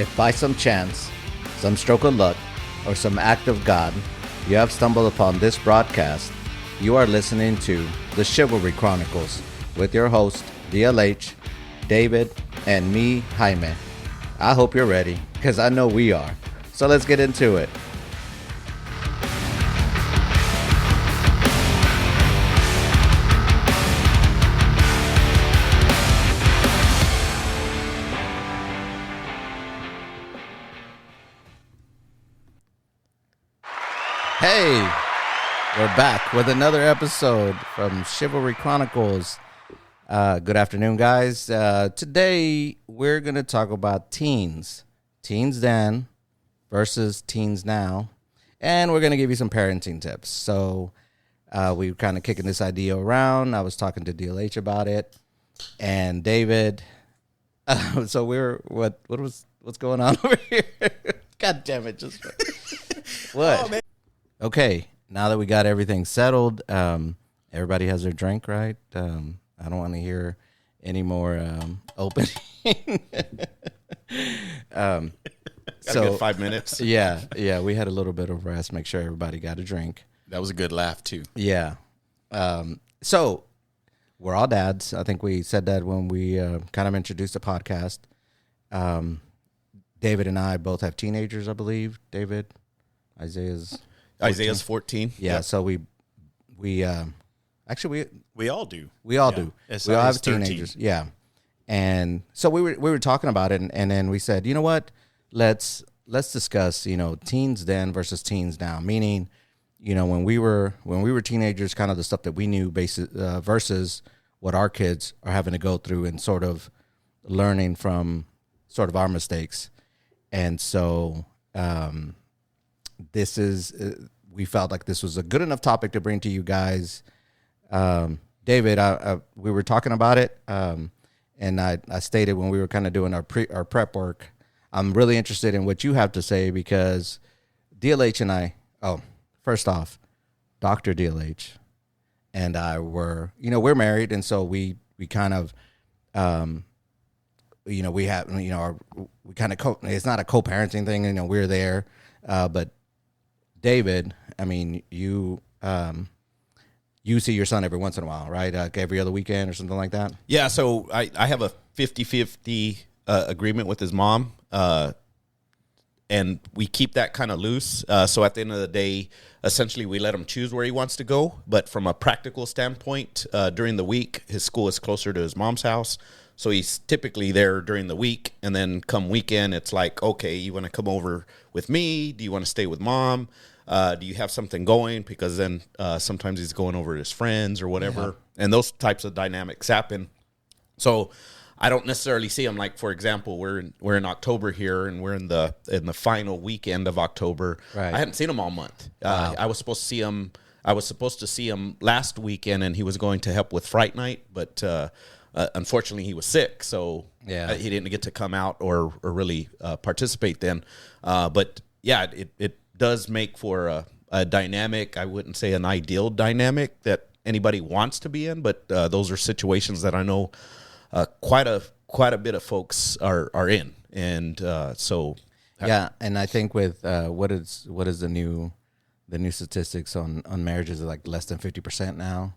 If by some chance, some stroke of luck, or some act of God, you have stumbled upon this broadcast, you are listening to the Chivalry Chronicles with your host, DLH, David, and me, Jaime. I hope you're ready, because I know we are. So let's get into it. Hey, we're back with another episode from Chivalry Chronicles. Good afternoon, guys. Today, we're going to talk about teens. Teens then versus teens now. And we're going to give you some parenting tips. So, we were kind of kicking this idea around. I was talking to DLH about it. And David, what's going on over here? God damn it. What? Oh, man. Okay, now that we got everything settled, everybody has their drink, right? I don't want to hear any more opening. So get 5 minutes. Yeah, we had a little bit of rest, make sure everybody got a drink. That was a good laugh, too. Yeah. So we're all dads. I think we said that when we kind of introduced the podcast. David and I both have teenagers, I believe. David, Isaiah's 14. Yeah, yep. So we actually we all do. We all do. We all have 13. teenagers. Yeah. And so we were talking about it, and then we said, you know what? Let's discuss, teens then versus teens now. Meaning, when we were teenagers, kind of the stuff that we knew versus what our kids are having to go through and sort of learning from sort of our mistakes. And so we felt like this was a good enough topic to bring to you guys. David, we were talking about it, and I stated when we were kind of doing our prep work, I'm really interested in what you have to say because DLH and I, first off, Dr. DLH and I we're married, and so we kind of, we have, we kind of, it's not a co-parenting thing, we're there, but David, I mean, you see your son every once in a while, right? Every other weekend or something like that? Yeah, so I have a 50-50 agreement with his mom, and we keep that kind of loose. So at the end of the day, essentially we let him choose where he wants to go. But from a practical standpoint, during the week, his school is closer to his mom's house. So he's typically there during the week, and then come weekend, it's like, okay, you want to come over with me? Do you want to stay with mom? Do you have something going? Because then sometimes he's going over to his friends or whatever, and those types of dynamics happen. So I don't necessarily see him. Like, for example, we're in October here, and we're in the final weekend of October. Right. I hadn't seen him all month. Wow. I was supposed to see him last weekend, and he was going to help with Fright Night, but unfortunately he was sick, so he didn't get to come out or really participate then. But yeah, it does make for a dynamic. I wouldn't say an ideal dynamic that anybody wants to be in, but those are situations that I know quite a bit of folks are in, and so yeah. And I think with what is the new statistics on marriages are like less than 50% now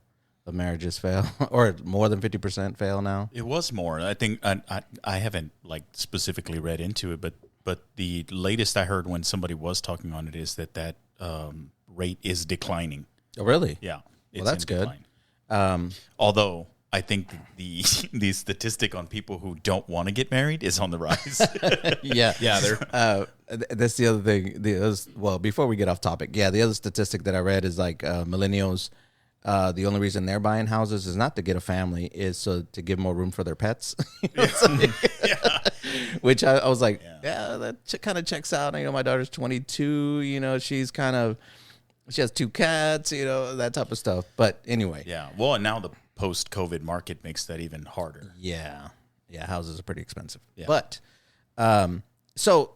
of marriages fail, or more than 50% fail now. It was more. I think I haven't specifically read into it, but the latest I heard when somebody was talking on it is that rate is declining. Oh, really? Yeah. Well, that's good. Although I think the statistic on people who don't want to get married is on the rise. Yeah. They're that's the other thing. Before we get off topic, the other statistic that I read is like millennials. The only reason they're buying houses is not to get a family, is so to give more room for their pets. Which I was like, that kind of checks out. My daughter's 22. She has 2 cats. That type of stuff. But anyway, yeah. Well, and now the post-COVID market makes that even harder. Yeah, houses are pretty expensive. Yeah. But so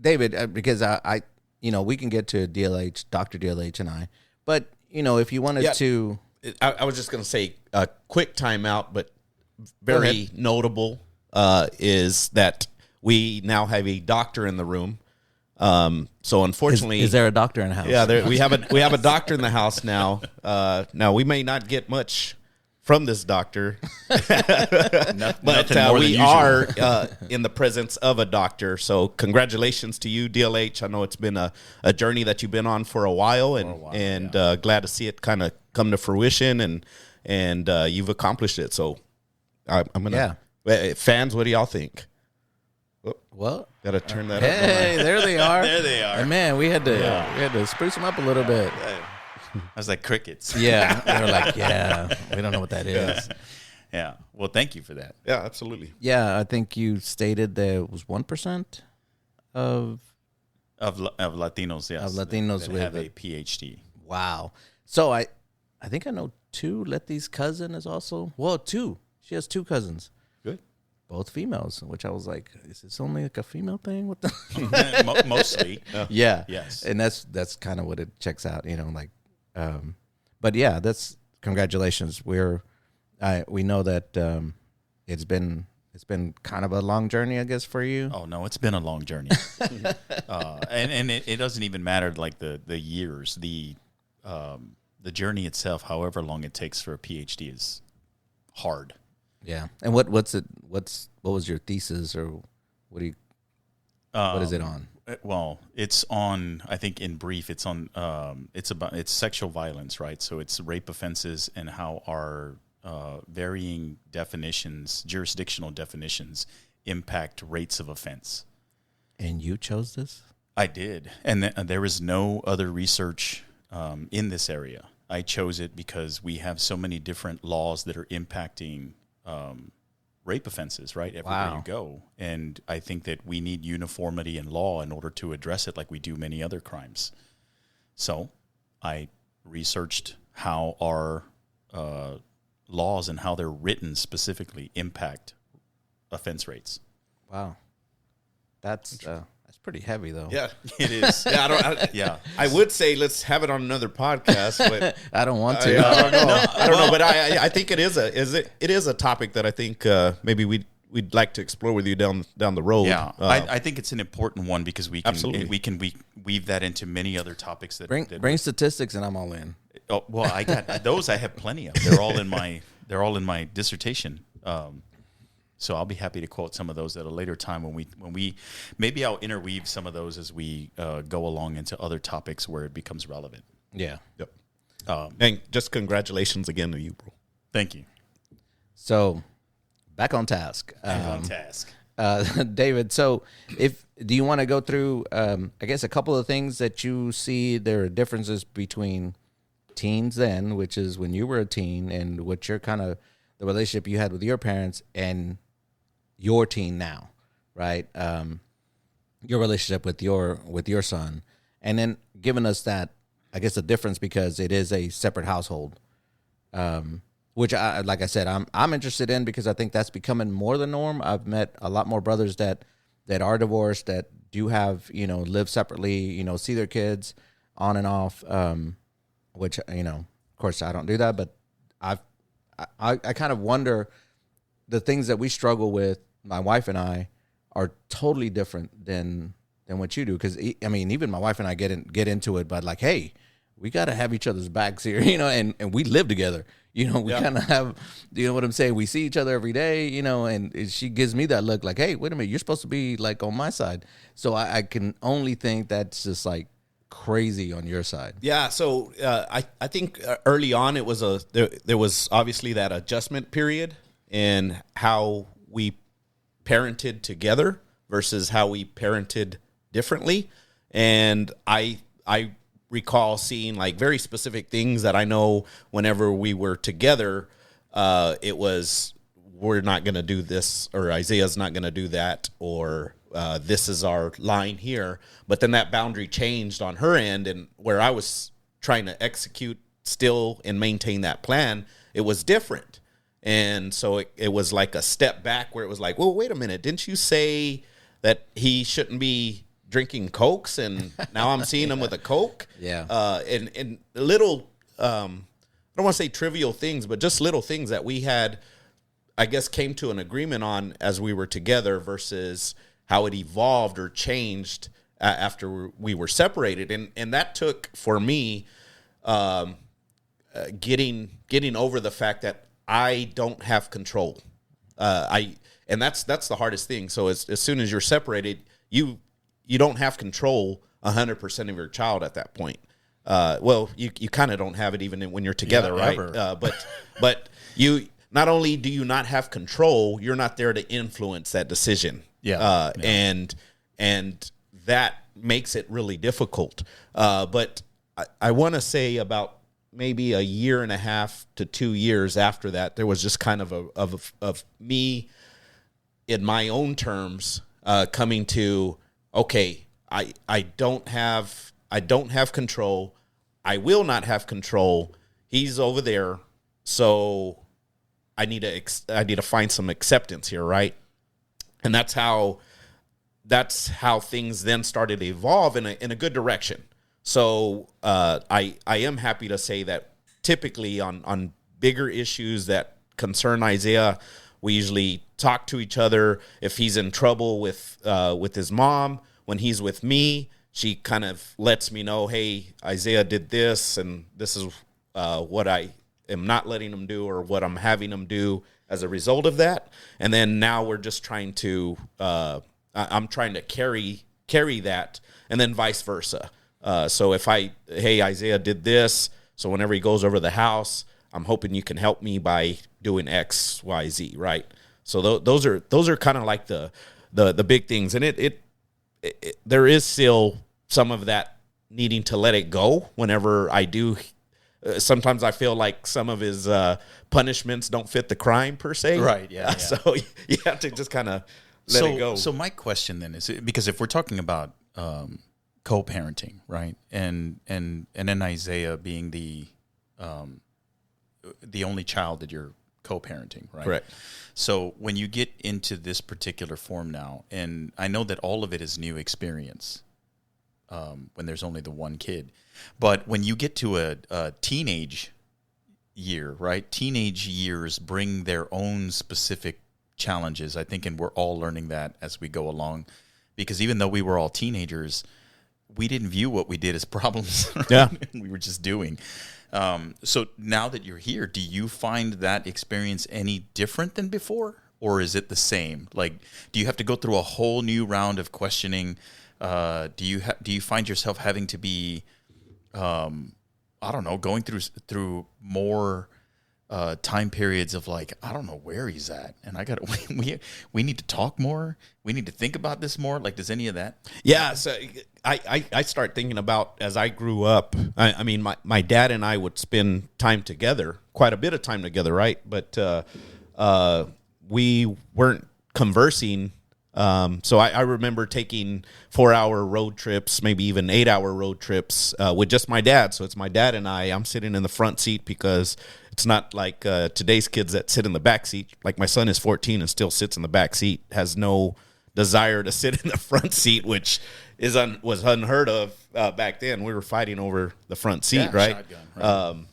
David, because I we can get to DLH, Dr. DLH, and I, but if you wanted to, I was just going to say a quick timeout, but very notable is that we now have a doctor in the room. So unfortunately, is there a doctor in the house? Yeah, we have a doctor in the house now. Now we may not get much from this doctor, but we are in the presence of a doctor. So congratulations to you, DLH. I know it's been a journey that you've been on for a while, and glad to see it kind of come to fruition, and you've accomplished it. So I'm gonna fans. What do y'all think? Well, gotta turn that up. Hey, there they are. There they are. And man, we had to spruce them up a little bit. I was like crickets. Yeah, they were like, we don't know what that is. Yeah. Well, thank you for that. Yeah, absolutely. Yeah, I think you stated that it was 1% of Latinos. Yes, of Latinos that with have a PhD. Wow. So I think I know two. Letty's cousin is also two. She has two cousins. Good. Both females, which I was like, is this only like a female thing? What the? Mostly. Yeah. Yes. And that's kind of what it checks out, like. But yeah, that's congratulations. We know that it's been kind of a long journey, I guess, for you. Oh no, it's been a long journey, and it doesn't even matter like the years, the journey itself. However long it takes for a PhD is hard. Yeah. And what was your thesis, or what is it on? Well, it's on, I think in brief, it's on, it's sexual violence, right? So it's rape offenses and how our varying definitions, jurisdictional definitions, impact rates of offense. And you chose this? I did. And there is no other research in this area. I chose it because we have so many different laws that are impacting rape offenses, right? Everywhere you go. And I think that we need uniformity in law in order to address it like we do many other crimes. So I researched how our laws and how they're written specifically impact offense rates. Wow. That's pretty heavy, though. Yeah, it is. I would say let's have it on another podcast, but I don't want to. I don't know. I don't know, but I think it is a topic that I think maybe we'd like to explore with you down the road. Yeah, I think it's an important one because we can absolutely. weave that into many other topics that bring statistics and I'm all in. Oh well, I got those. I have plenty of. They're all in my dissertation. So I'll be happy to quote some of those at a later time when we maybe I'll interweave some of those as we go along into other topics where it becomes relevant. Yeah. Yep. And just congratulations again to you, bro. Thank you. So back on task. David, so do you want to go through I guess a couple of things that you see there are differences between teens then, which is when you were a teen, and what your kind of the relationship you had with your parents, and your teen now, right? Your relationship with your son, and then giving us that, I guess, the difference because it is a separate household, which like I said, I'm interested in because I think that's becoming more the norm. I've met a lot more brothers that are divorced that do have live separately, see their kids on and off, which of course I don't do that, but I kind of wonder the things that we struggle with. My wife and I are totally different than what you do. Because I mean, even my wife and I get into it, but like, hey, we got to have each other's backs here, and we live together. We kind of have, what I'm saying? We see each other every day, and she gives me that look like, hey, wait a minute, you're supposed to be like on my side. So I can only think that's just like crazy on your side. Yeah. So I think early on it was there was obviously that adjustment period in how we parented together versus how we parented differently. And I recall seeing like very specific things that I know whenever we were together, it was, we're not going to do this, or Isaiah's not going to do that, or this is our line here. But then that boundary changed on her end, and where I was trying to execute still and maintain that plan, it was different. And so it was like a step back where it was like, well, wait a minute, didn't you say that he shouldn't be drinking Cokes, and now I'm seeing him with a Coke? Yeah. And little, I don't want to say trivial things, but just little things that we had, I guess, came to an agreement on as we were together versus how it evolved or changed after we were separated, and that took for me getting over the fact that I don't have control. And that's the hardest thing. So as soon as you're separated, you don't have control 100% of your child at that point. Well, you kind of don't have it even when you're together, right? But you not only do you not have control, you're not there to influence that decision. And that makes it really difficult. But I want to say about maybe a year and a half to 2 years after that, there was just kind of me in my own terms coming to, okay, I don't have control. I will not have control. He's over there, so I need to find some acceptance here, right? And that's how things then started to evolve in a good direction. So I am happy to say that typically on bigger issues that concern Isaiah, we usually talk to each other. If he's in trouble with his mom, when he's with me, she kind of lets me know, hey, Isaiah did this, and this is what I am not letting him do or what I'm having him do as a result of that. And then now we're just trying to I'm trying to carry that, and then vice versa. So if hey, Isaiah did this, so whenever he goes over the house, I'm hoping you can help me by doing X, Y, Z, right? So those are kind of like the big things, and it there is still some of that needing to let it go whenever I do. Sometimes I feel like some of his punishments don't fit the crime per se. Right, yeah. So you have to just kind of let it go. So my question then is, because if we're talking about co-parenting, right, and then Isaiah being the only child that you're co-parenting, right? Correct. So when you get into this particular form now, and I know that all of it is new experience when there's only the one kid, but when you get to a teenage year, right? Teenage years bring their own specific challenges, I think, and we're all learning that as we go along, because even though we were all teenagers, we didn't view what we did as problems. Right? Yeah. We were just doing. So now that you're here, do you find that experience any different than before, or is it the same? Like, do you have to go through a whole new round of questioning? Do you find yourself having to be, I don't know, going through more time periods of like, I don't know where he's at, and we need to talk more. We need to think about this more. Like, does any of that? Yeah. So I start thinking about, as I grew up, I mean, my dad and I would spend time together, quite a bit of time together, right? But we weren't conversing. So I remember taking 4-hour road trips, maybe even 8-hour road trips with just my dad. So it's my dad and I'm sitting in the front seat, because it's not like today's kids that sit in the back seat. Like, my son is 14 and still sits in the back seat, has no desire to sit in the front seat, which was unheard of back then. We were fighting over the front seat, right? Shotgun, right.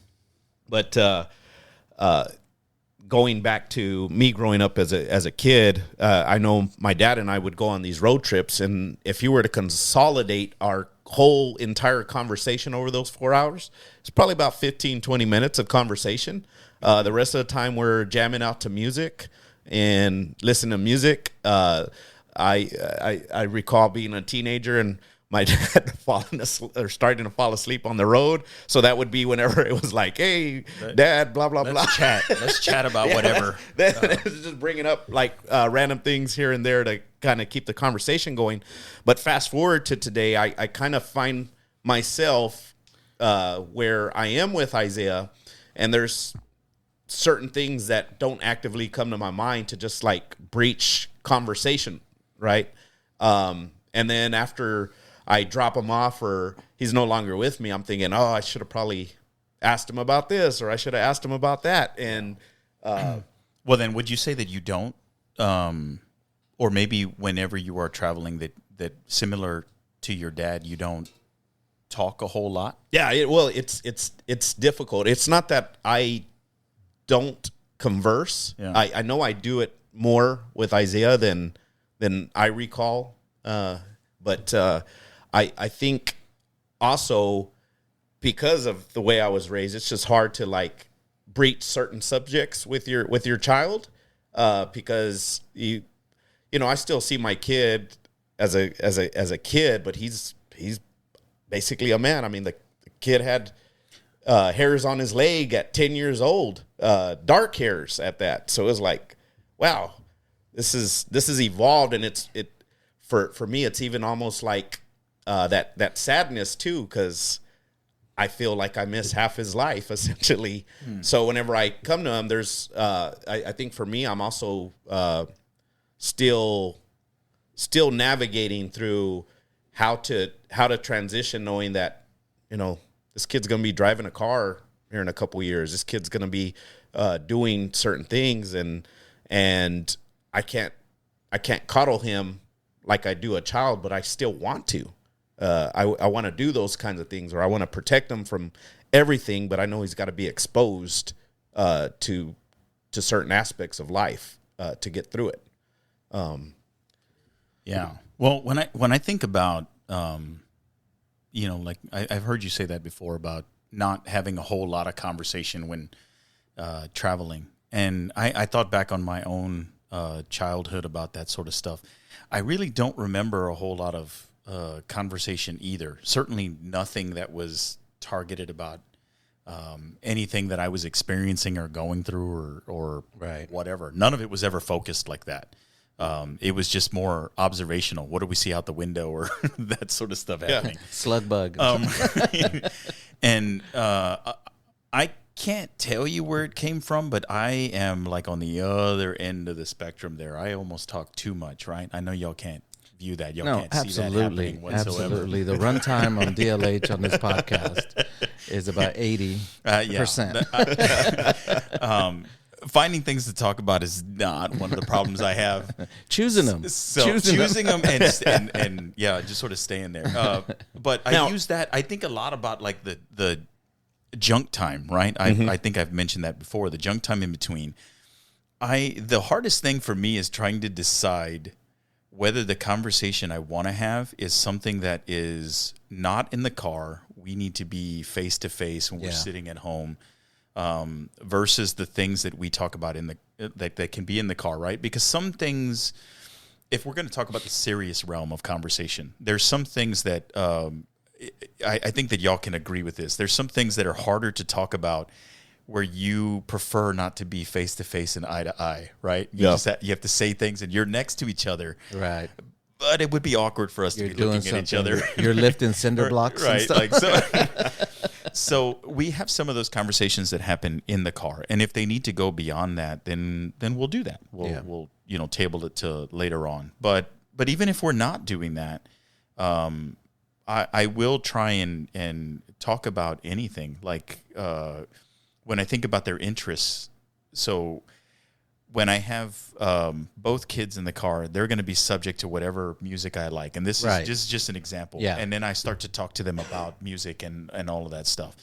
But going back to me growing up as a kid, I know my dad and I would go on these road trips, and if you were to consolidate our whole entire conversation over those 4 hours, it's probably about 15, 20 minutes of conversation. The rest of the time we're jamming out to music and listening to music. I recall being a teenager and my dad starting to fall asleep on the road. So that would be whenever it was like, hey, Dad, blah, blah, blah. Let's chat about whatever. It's just bringing up like random things here and there to kind of keep the conversation going. But fast forward to today, I kind of find myself where I am with Isaiah, and there's certain things that don't actively come to my mind to just like breach conversation, right? And then after I drop him off or he's no longer with me, I'm thinking, oh, I should have probably asked him about this, or I should have asked him about that. And well, then would you say that you don't, or maybe whenever you are traveling, that similar to your dad, you don't talk a whole lot? Yeah, it's difficult. It's not that I don't converse. Yeah. I know I do it more with Isaiah than than I recall. But I think also because of the way I was raised, it's just hard to like breach certain subjects with your child, because you know, I still see my kid as a kid, but he's basically a man. I mean, the kid had hairs on his leg at 10 years old, dark hairs at that. So it was like, wow, this is evolved, and it for me, it's even almost like that sadness too, because I feel like I miss half his life essentially. So whenever I come to him, there's I think for me, I'm also still navigating through how to transition, knowing that, you know, this kid's going to be driving a car here in a couple of years. This kid's going to be doing certain things, and I can't coddle him like I do a child, but I still want to. I want to do those kinds of things, or I want to protect him from everything, but I know he's got to be exposed to certain aspects of life to get through it. Yeah. Well, when I think about, you know, like I've heard you say that before about not having a whole lot of conversation when traveling, and I thought back on my own childhood about that sort of stuff. I really don't remember a whole lot of conversation either. Certainly nothing that was targeted about anything that I was experiencing or going through or Right. whatever. None of it was ever focused like that. It was just more observational. What do we see out the window, or that sort of stuff happening? Slug bug. And I can't tell you where it came from, but I am like on the other end of the spectrum there. I almost talk too much, right? I know y'all can't view that. Y'all No, can't see that happening whatsoever. absolutely. The runtime on DLH on this podcast is about 80%. Finding things to talk about is not one of the problems I have. Choosing them. So choosing them and yeah, just sort of staying there. But I use that. I think a lot about like the junk time, right? I think I've mentioned that before. The junk time in between. The hardest thing for me is trying to decide whether the conversation I want to have is something that is not in the car. We need to be face to face when we're sitting at home. Versus the things that we talk about that can be in the car, right? Because some things, if we're going to talk about the serious realm of conversation, there's some things that I think that y'all can agree with this. There's some things that are harder to talk about where you prefer not to be face to face and eye to eye, right? You have to say things, and you're next to each other, Right. But it would be awkward for us to be looking at each other. You're lifting cinder blocks, right? And stuff. Like so. So we have some of those conversations that happen in the car, and if they need to go beyond that, then we'll do that. We'll table it to later on. But even if we're not doing that, I will try and talk about anything. Like when I think about their interests, so when I have both kids in the car, they're going to be subject to whatever music I like. And this is just an example. Yeah. And then I start to talk to them about music and all of that stuff.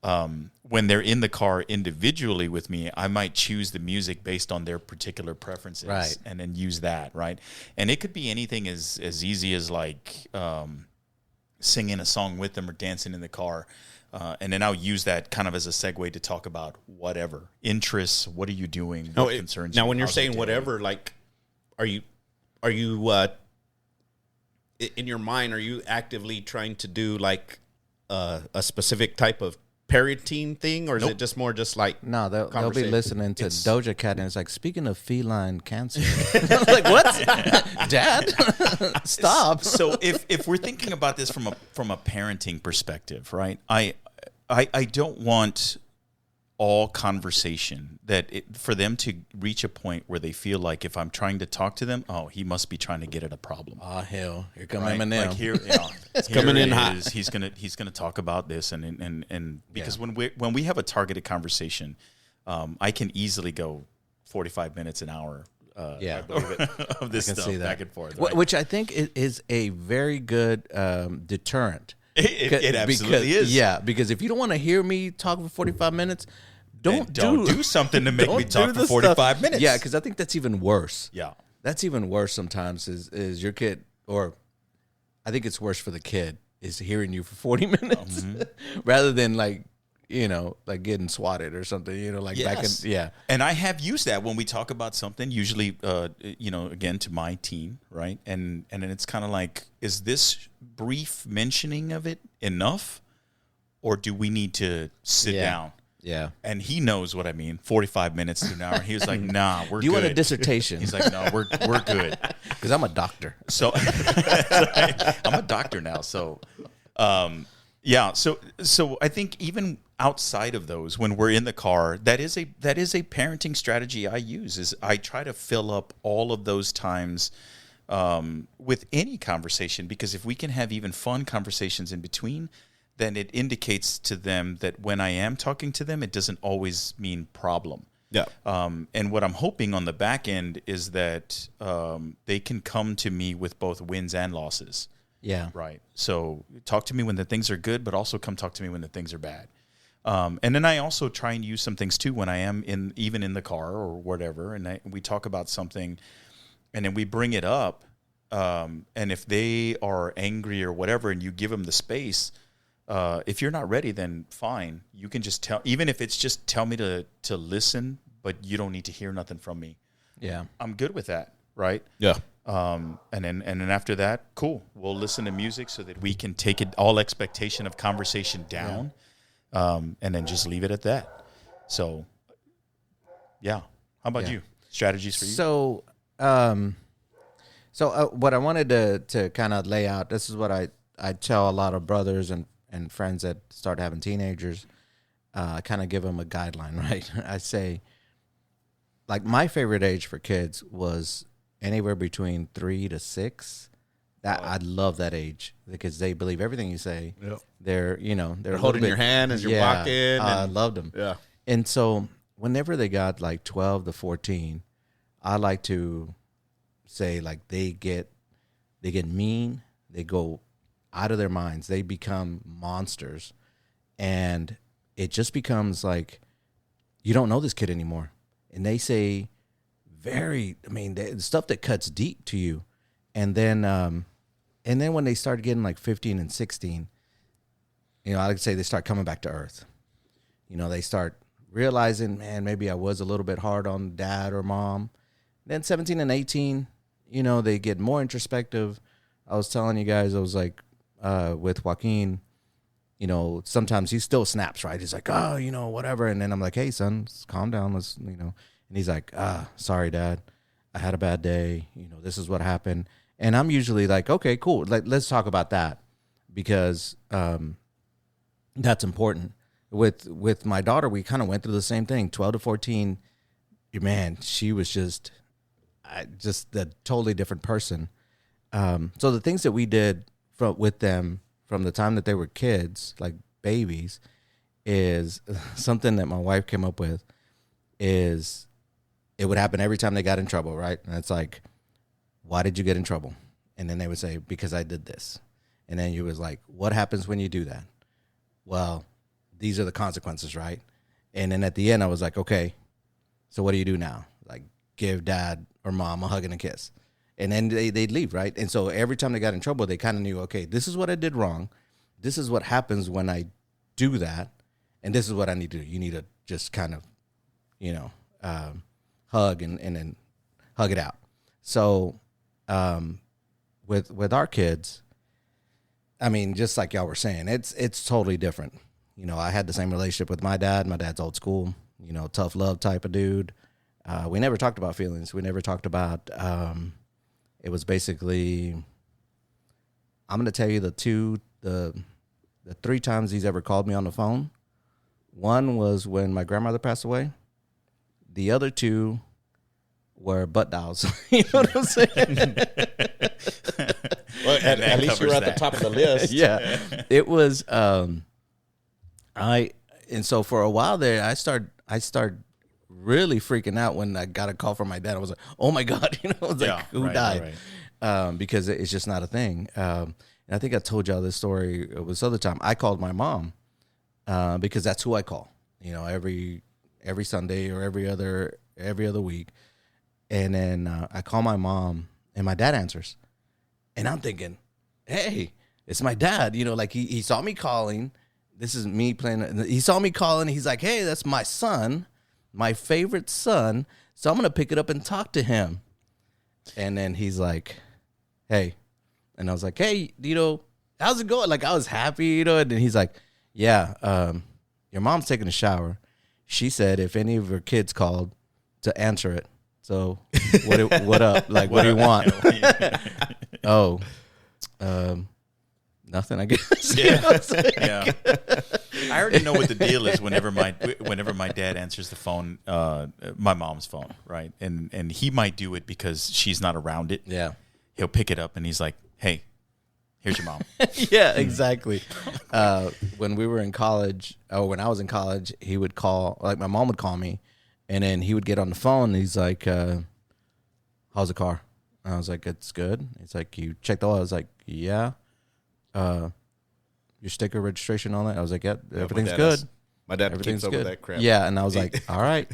When they're in the car individually with me, I might choose the music based on their particular preferences, Right. and then use that, right? And it could be anything as easy as like singing a song with them or dancing in the car. And then I'll use that kind of as a segue to talk about whatever interests. What are you doing? What concerns you? Now, when you're How's saying it doing? whatever, like, are you in your mind? Are you actively trying to do like a specific type of parenting thing, or is it just more just like No, they'll be conversation? listening to Doja Cat, and it's like, speaking of feline cancer. I was like, what? Dad? Stop. So if we're thinking about this from a parenting perspective, right? I don't want all conversation for them to reach a point where they feel like if I'm trying to talk to them, oh, he must be trying to get at a problem. Oh, hell. Here come Right? Eminem. Like here, It's coming in hot. He's gonna talk about this, and because when we have a targeted conversation, I can easily go 45 minutes, an hour. I believe it, of this stuff back and forth, right? Which I think is a very good deterrent. It absolutely is. Yeah, because if you don't want to hear me talk for 45 minutes, don't do something to make me talk for 45 minutes. Yeah, because I think that's even worse. Yeah. That's even worse sometimes is your kid, or I think it's worse for the kid, is hearing you for 40 minutes rather than like, like getting swatted or something, like back in, yeah. And I have used that when we talk about something, usually, again, to my team, right? And then it's kind of like, is this brief mentioning of it enough, or do we need to sit down? Yeah. And he knows what I mean, 45 minutes to an hour. He was like, nah, we're good. Do you want a dissertation? He's like, no, we're good. Because I'm a doctor. So I'm a doctor now. So, yeah. So I think even outside of those, when we're in the car, that is a parenting strategy I use. Is I try to fill up all of those times with any conversation, because if we can have even fun conversations in between, then it indicates to them that when I am talking to them, it doesn't always mean problem. Yeah. And what I'm hoping on the back end is that they can come to me with both wins and losses. Yeah. Right. So talk to me when the things are good, but also come talk to me when the things are bad. And then I also try and use some things too when I am even in the car or whatever, and we talk about something, and then we bring it up. And if they are angry or whatever, and you give them the space, if you're not ready, then fine. You can just tell, even if it's just tell me to listen, but you don't need to hear nothing from me. Yeah. I'm good with that. Right. Yeah. And then after that, cool. We'll listen to music so that we can take it, all expectation of conversation down, and then just leave it at that. So, yeah. How about you? Strategies for you? So, what I wanted to kind of lay out, this is what I tell a lot of brothers and friends that start having teenagers. I kind of give them a guideline, right? I say, like, my favorite age for kids was anywhere between 3 to 6. I love that age because they believe everything you say. Yep. They're holding your hand as you're walking. I loved them. Yeah. And so whenever they got like 12 to 14, I like to say, like, they get mean, they go out of their minds, they become monsters, and it just becomes like you don't know this kid anymore. And they say the stuff that cuts deep to you. And then when they start getting like 15 and 16, I like to say they start coming back to earth. They start realizing, man, maybe I was a little bit hard on dad or mom. Then 17 and 18, they get more introspective. I was telling you guys, I was like, with Joaquin, sometimes he still snaps, right? He's like, oh, whatever. And then I'm like, hey, son, calm down. Let's, and he's like, sorry, Dad. I had a bad day. This is what happened. And I'm usually like, okay, cool. Let's talk about that, because that's important. With my daughter, we kind of went through the same thing. 12 to 14, man, she was just a totally different person. So the things that we did with them from the time that they were kids, like babies, is something that my wife came up with. Is it would happen every time they got in trouble, right? And it's like, why did you get in trouble? And then they would say, because I did this. And then you was like, what happens when you do that? Well, these are the consequences, right? And then at the end, I was like, okay, so what do you do now? Like, give dad or mom a hug and a kiss. And then they'd leave, right? And so every time they got in trouble, they kind of knew, okay, this is what I did wrong. This is what happens when I do that. And this is what I need to do. You need to just kind of, hug and then hug it out. So with our kids, I mean, just like y'all were saying, it's totally different. I had the same relationship with my dad. My dad's old school, tough love type of dude. We never talked about feelings. We never talked about, it was basically, I'm going to tell you the 3 times he's ever called me on the phone. One was when my grandmother passed away. The other 2 were butt dials. You know what I'm saying? Well, at least you were at the top of the list. Yeah. It was, and so for a while there, I started really freaking out when I got a call from my dad. I was like, oh my God, I was like, who died? Right. Because it's just not a thing. And I think I told y'all this story this other time. I called my mom, because that's who I call, every Sunday or every other week. And then I call my mom, and my dad answers. And I'm thinking, hey, it's my dad. You know, like he saw me calling. This is me playing. He saw me calling. He's like, hey, that's my son, my favorite son. So I'm going to pick it up and talk to him. And then he's like, hey. And I was like, hey, you know, how's it going? Like, I was happy, you know. And then he's like, yeah, your mom's taking a shower. She said if any of her kids called to answer it. So what up? Like, what do you want? Oh, nothing, I guess. Yeah. Yeah. I already know what the deal is whenever my dad answers the phone, my mom's phone, right? And he might do it because she's not around it. Yeah. He'll pick it up and he's like, hey, here's your mom. Yeah, exactly. When we were in college, when I was in college, he would call, like my mom would call me, and then he would get on the phone and he's like, how's the car? And I was like, it's good. He's like, you checked all? I was like, yeah. Your sticker registration on it? I was like, yeah, everything's good. My dad Everything's keeps up with good. that crap. Yeah, and I was like, all right,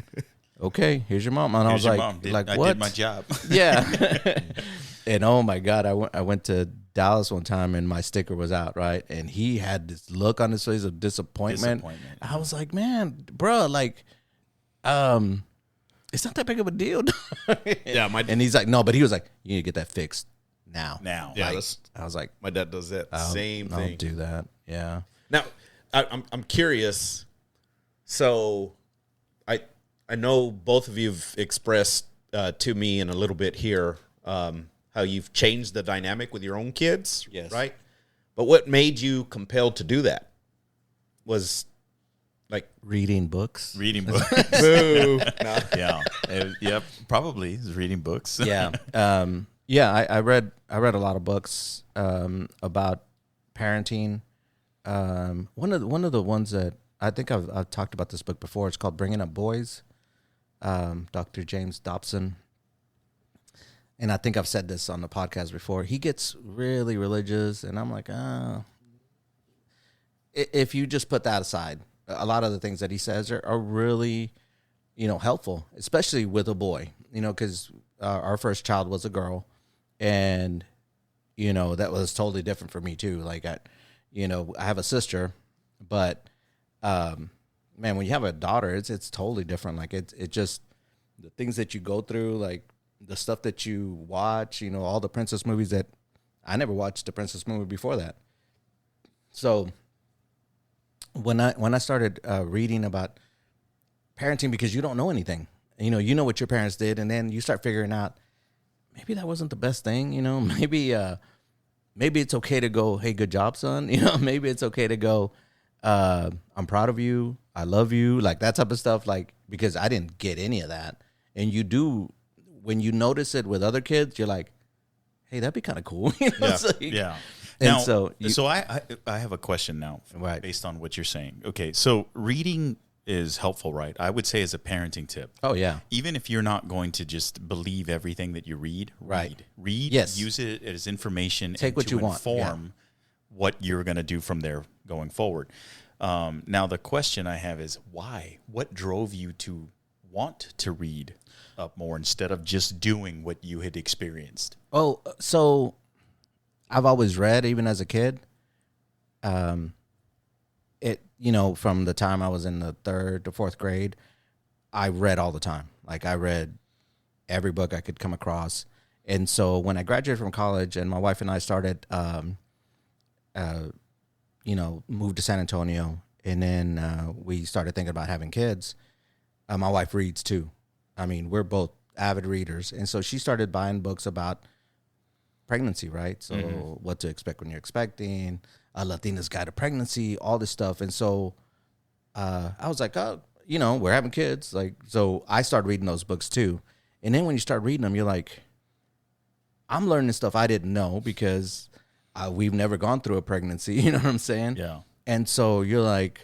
okay, here's your mom. And I was Here's your like, mom. like I what? did my job. Yeah. And oh my God, I went to Dallas one time and my sticker was out, right? And he had this look on his face of disappointment. I was like, man, bro, like, it's not that big of a deal. Yeah, and he's like, no, but he was like, you need to get that fixed now. Yeah, like, I was like, my dad does that same thing. I'll do that. Yeah. Now, I'm curious. So, I know both of you've expressed to me in a little bit here how you've changed the dynamic with your own kids. Yes. Right. But what made you compelled to do that? Was like reading books. Reading books. boo. No. Yeah. Yep. Probably is reading books. Yeah. Yeah. I read a lot of books about parenting. One of the ones that I think I've talked about this book before. It's called Bringing Up Boys. Dr. James Dobson. And I think I've said this on the podcast before. He gets really religious, and I'm like, if you just put that aside, a lot of the things that he says are really, you know, helpful, especially with a boy, you know, because our first child was a girl, and, you know, that was totally different for me too. Like, I have a sister, but, man, when you have a daughter, it's totally different. Like, it just, the things that you go through, like, the stuff that you watch, you know, all the princess movies that I never watched a princess movie before that. So when I started reading about parenting, because you don't know anything, you know what your parents did, and then you start figuring out maybe that wasn't the best thing, you know, maybe it's okay to go, hey, good job, son. You know, maybe it's okay to go, I'm proud of you, I love you, like that type of stuff, like, because I didn't get any of that. And you do, when you notice it with other kids, you're like, hey, that'd be kind of cool. You know? Yeah. Like, yeah. And Now, so I have a question now, Right. based on what you're saying. Okay, so reading is helpful, right? I would say as a parenting tip. oh yeah, Even if you're not going to just believe everything that you read, Right. Read, Yes. use it as information. Take and what to you want, inform what you're going to do from there going forward. Now, the question I have is why? What drove you to want to read up more instead of just doing what you had experienced? Oh, so I've always read, even as a kid. It, you know, from the time I was in the 3rd to 4th grade, I read all the time. Like, I read every book I could come across. And so when I graduated from college and my wife and I started, moved to San Antonio, and then we started thinking about having kids, my wife reads too. I mean, we're both avid readers. And so she started buying books about pregnancy, right? So what to expect when you're expecting, a Latina's Guide to Pregnancy, all this stuff. And so I was like, oh, you know, we're having kids. Like, so I started reading those books too. And then when you start reading them, you're like, I'm learning stuff I didn't know because we've never gone through a pregnancy. You know what I'm saying? Yeah. And so you're like,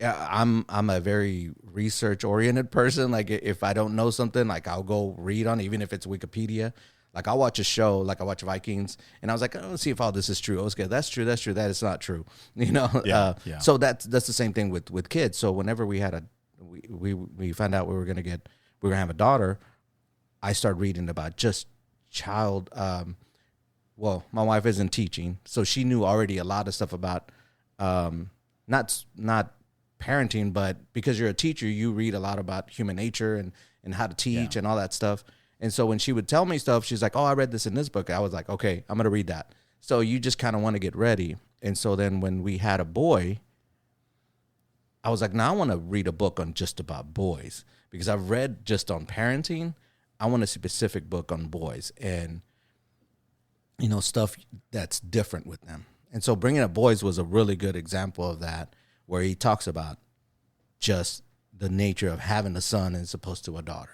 yeah, I'm a very research oriented person. Like, if I don't know something, like, I'll go read on it, even if it's Wikipedia. Like, I'll watch a show, like I watch Vikings, and I was like, oh, let's see if all this is true. Okay, that's true. That is not true. You know. Yeah. So that's the same thing with kids. So whenever we had we found out we were gonna have a daughter, I started reading about just child. Well, my wife isn't teaching, so she knew already a lot of stuff about not parenting, but because you're a teacher, you read a lot about human nature and how to teach and all that stuff. And so when she would tell me stuff, she's like, "Oh, I read this in this book." I was like, "Okay, I'm gonna read that." So you just kind of want to get ready. And so then when we had a boy, I was like, "Now I want to read a book on just about boys because I've read just on parenting. I want a specific book on boys and stuff that's different with them." And so Bringing Up Boys was a really good example of that, where he talks about just the nature of having a son as opposed to a daughter.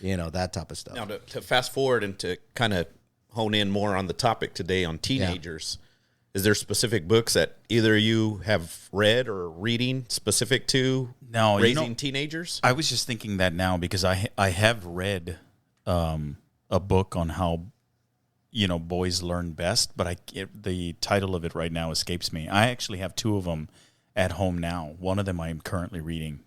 That type of stuff. Now, to fast forward and to kind of hone in more on the topic today on teenagers, is there specific books that either you have read or reading specific to raising teenagers? I was just thinking that now because I have read a book on how boys learn best, but the title of it right now escapes me. I actually have two of them at home now. One of them I am currently reading.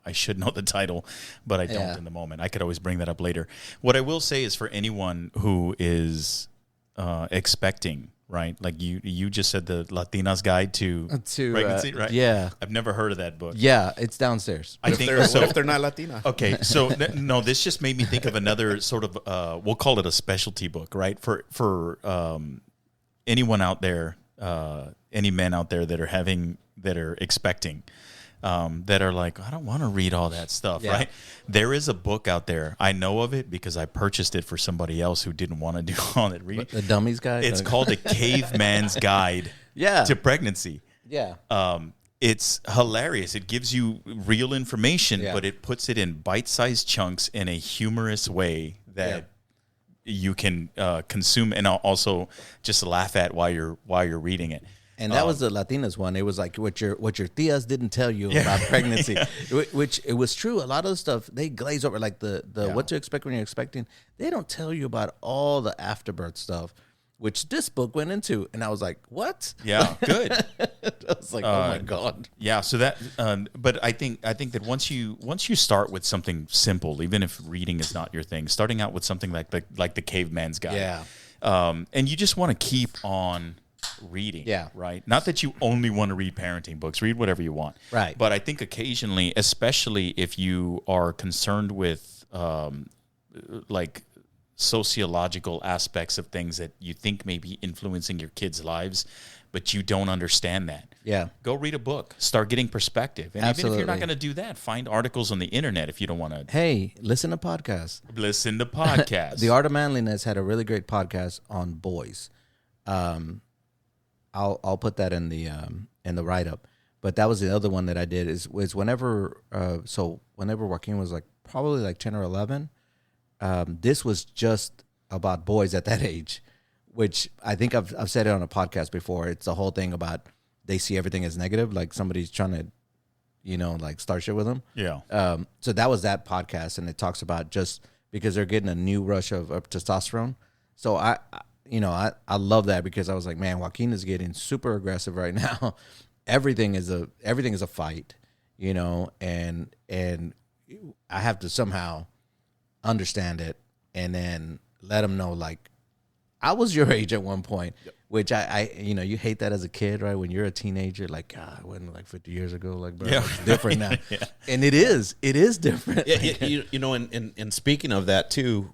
I should know the title, but I don't in the moment. I could always bring that up later. What I will say is for anyone who is expecting, right? Like you just said, the Latina's Guide to Pregnancy, right? Yeah. I've never heard of that book. Yeah, it's downstairs. What if they're not Latina? Okay, so no, this just made me think of another sort of, we'll call it a specialty book, right? For anyone out there, any men out there that are expecting, that are like, I don't want to read all that stuff, right? There is a book out there. I know of it because I purchased it for somebody else who didn't want to do all that reading. The Dummy's Guide? It's called A Caveman's Guide to Pregnancy. Yeah. It's hilarious. It gives you real information, but it puts it in bite-sized chunks in a humorous way that you can consume and also just laugh at while you're reading it. And that was the Latinas one. It was like what your tias didn't tell you about pregnancy, which it was true. A lot of the stuff they glaze over, like the what to expect when you're expecting. They don't tell you about all the afterbirth stuff, which this book went into. And I was like, what? Yeah, good. I was like, oh my God. Yeah. So that, but I think that once you start with something simple, even if reading is not your thing, starting out with something like the Caveman's Guide, and you just want to keep on reading, right? Not that you only want to read parenting books, read whatever you want, right? But I think occasionally, especially if you are concerned with like sociological aspects of things that you think may be influencing your kids' lives, but you don't understand that. Yeah. Go read a book. Start getting perspective. And even if you're not going to do that, find articles on the internet if you don't want to. Hey, listen to podcasts. Listen to podcasts. The Art of Manliness had a really great podcast on boys. I'll put that in the write-up. But that was the other one that I did was whenever Joaquin was like probably like 10 or 11, this was just about boys at that age, which I think I've said it on a podcast before. It's the whole thing about they see everything as negative, like somebody's trying to, like start shit with them. Yeah. So that was that podcast, and it talks about just because they're getting a new rush of testosterone. So I love that because I was like, man, Joaquin is getting super aggressive right now. Everything is a fight, and I have to somehow understand it and then let him know, like, I was your age at one point, which I you hate that as a kid, right? When you're a teenager, like, God, I went like 50 years ago, like, bro, it's different now. And it is different. And speaking of that too,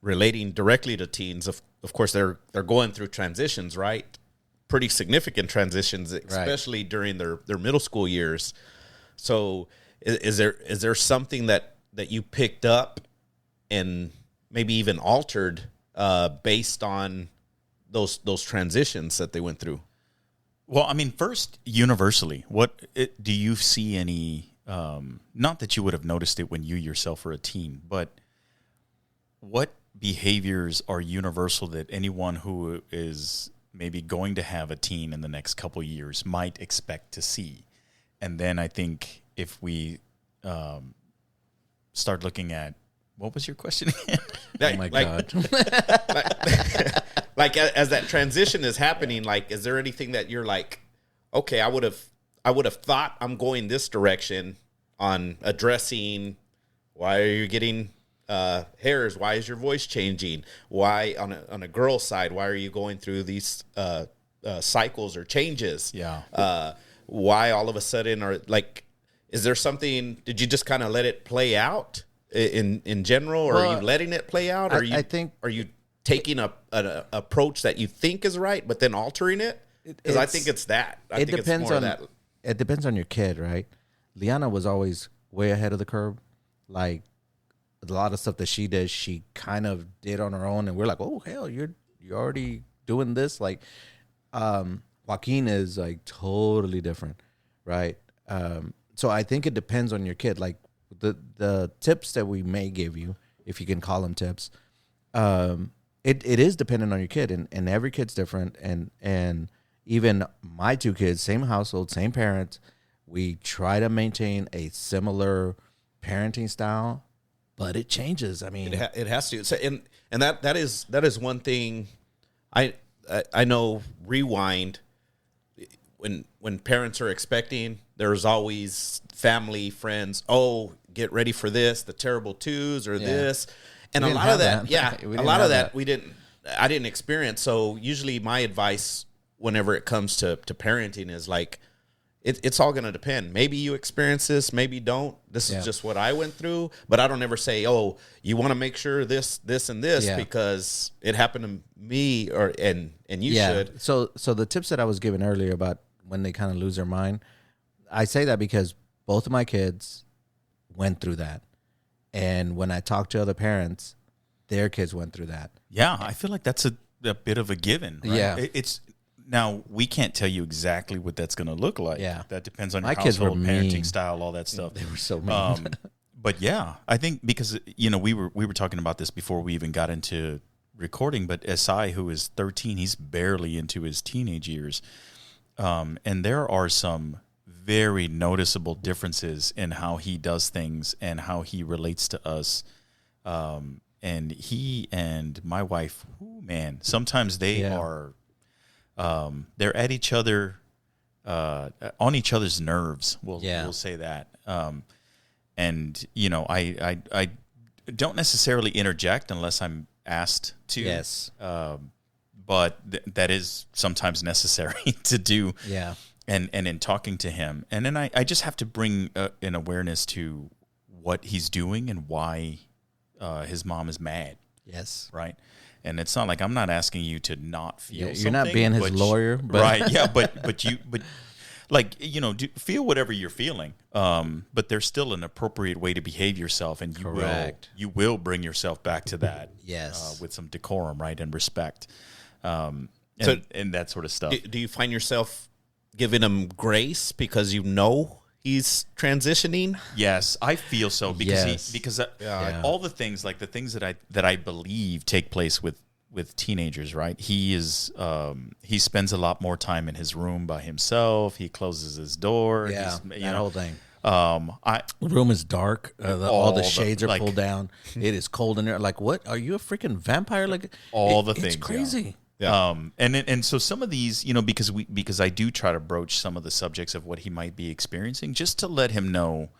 relating directly to teens, of course, they're going through transitions, right? Pretty significant transitions, especially during their middle school years. So is there something that you picked up and maybe even altered based on those transitions that they went through? Well, I mean, first, universally, do you see any, not that you would have noticed it when you yourself were a teen, but what behaviors are universal that anyone who is maybe going to have a teen in the next couple years might expect to see? And then I think if we start looking at, what was your question again? Oh my God. Like as that transition is happening, like, is there anything that you're like, okay, I would have thought I'm going this direction on addressing why are you getting hairs? Why is your voice changing? Why on a girl's side? Why are you going through these cycles or changes? Yeah. Why all of a sudden are like? Is there something? Did you just kind of let it play out in general, or are you letting it play out? Or I think are you taking an approach that you think is right, but then altering it? Because I think it's that. I think depends it's more on that. It depends on your kid, right? Liana was always way ahead of the curve. Like a lot of stuff that she did, she kind of did on her own, and we're like, oh hell, you're already doing this. Like Joaquin is like totally different, right? So I think it depends on your kid. Like the tips that we may give you, if you can call them tips, it is dependent on your kid, and every kid's different, and even my two kids, same household, same parents, we try to maintain a similar parenting style, but it changes. I mean, it has to. So, and that is one thing. I know. Rewind. When parents are expecting, there's always family, friends. Oh, get ready for this, the terrible twos or this, and a lot of that. Yeah, a lot of that I didn't experience. So usually my advice, whenever it comes to parenting, is like, it's all going to depend. Maybe you experience this, maybe don't. This is just what I went through. But I don't ever say, oh, you want to make sure this, and this because it happened to me, and you should. So the tips that I was given earlier about when they kind of lose their mind, I say that because both of my kids went through that. And when I talk to other parents, their kids went through that. Yeah, I feel like that's a bit of a given. Right? Yeah. It's now we can't tell you exactly what that's going to look like. Yeah. That depends on your My kids were household, parenting mean. style, all that stuff. They were so mean. But yeah, I think because we were talking about this before we even got into recording. But Si, who is 13, he's barely into his teenage years, and there are some very noticeable differences in how he does things and how he relates to us. And he and my wife, man, sometimes they are, they're at each other, on each other's nerves. We'll say that. And I don't necessarily interject unless I'm asked to. Yes. But that is sometimes necessary to do. Yeah. And in talking to him, and then I just have to bring an awareness to what he's doing and why his mom is mad. Yes. Right. And it's not like I'm not asking you to not feel something. You're not being his lawyer. But Right. Yeah. But like, feel whatever you're feeling. But there's still an appropriate way to behave yourself. And you will bring yourself back to that. Yes. With some decorum, right. And respect. And that sort of stuff. Do you find yourself giving him grace because he's transitioning? Yes, I feel so because Yeah. all the things that I believe take place with teenagers, right? He spends a lot more time in his room by himself. He closes his door. Yeah, that whole thing. The room is dark. All the shades are pulled down. It is cold in there. Like, what? Are you a freaking vampire? Like things. It's crazy. Yeah. And so some of these, because I do try to broach some of the subjects of what he might be experiencing, just to let him know,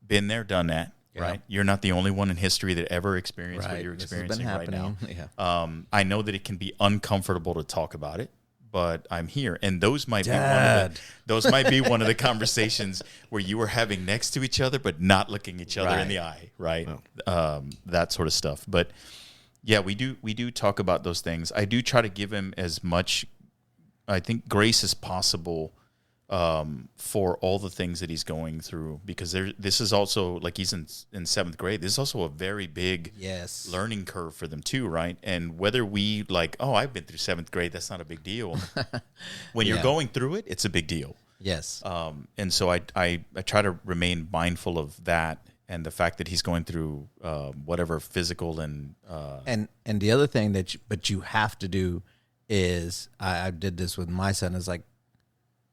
been there, done that, right? You're not the only one in history that ever experienced what you're experiencing right now. Yeah. I know that it can be uncomfortable to talk about it, but I'm here, and those might be one of the conversations where you were having next to each other, but not looking each other in the eye, right? Oh. That sort of stuff, but. Yeah, we do talk about those things. I do try to give him as much, I think, grace as possible for all the things that he's going through, because this is also, like, he's in 7th grade. This is also a very big learning curve for them too, right? And whether we I've been through 7th grade, that's not a big deal. When you're going through it, it's a big deal. Yes. And so I try to remain mindful of that. And the fact that he's going through whatever physical and the other thing that you have to do is I did this with my son, is like,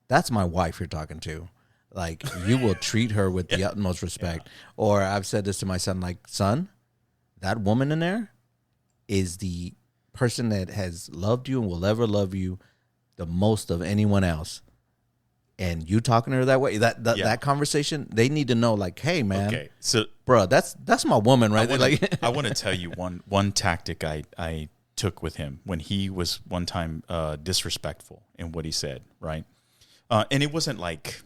that's my wife you're talking to. Like, you will treat her with the utmost respect. Or I've said this to my son, like, son, that woman in there is the person that has loved you and will ever love you the most of anyone else. and you talking to her that way, that Yeah. that conversation, they need to know, like, hey, man, Okay, so bro, that's my woman right there. Like, I want to tell you one tactic I took with him when he was one time disrespectful in what he said, right? And it wasn't like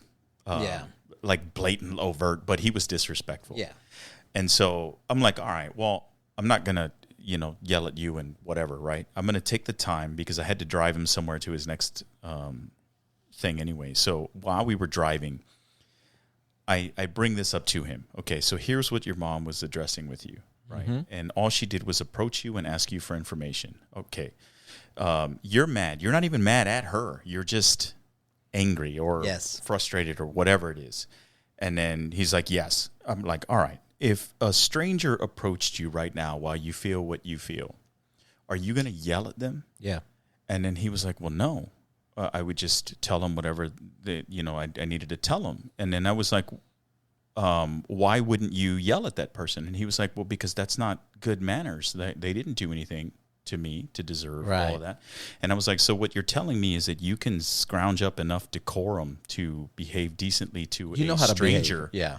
like blatant overt, but he was disrespectful. Yeah. And so I'm like, all right, well, I'm not gonna yell at you and whatever, right? I'm gonna take the time because I had to drive him somewhere to his next thing anyway. So while we were driving, I bring this up to him. Okay, so here's what your mom was addressing with you, right? Mm-hmm. And all she did was approach you and ask you for information. Okay, you're mad. You're not even mad at her. You're just angry or frustrated or whatever it is. And then he's like, yes. I'm like, all right. If a stranger approached you right now while you feel what you feel, are you going to yell at them? Yeah. And then he was like, well, no. I would just tell them whatever I needed to tell them. And then I was like, why wouldn't you yell at that person? And he was like, well, because that's not good manners. They didn't do anything to me to deserve all of that. And I was like, so what you're telling me is that you can scrounge up enough decorum to behave decently to a stranger. Yeah.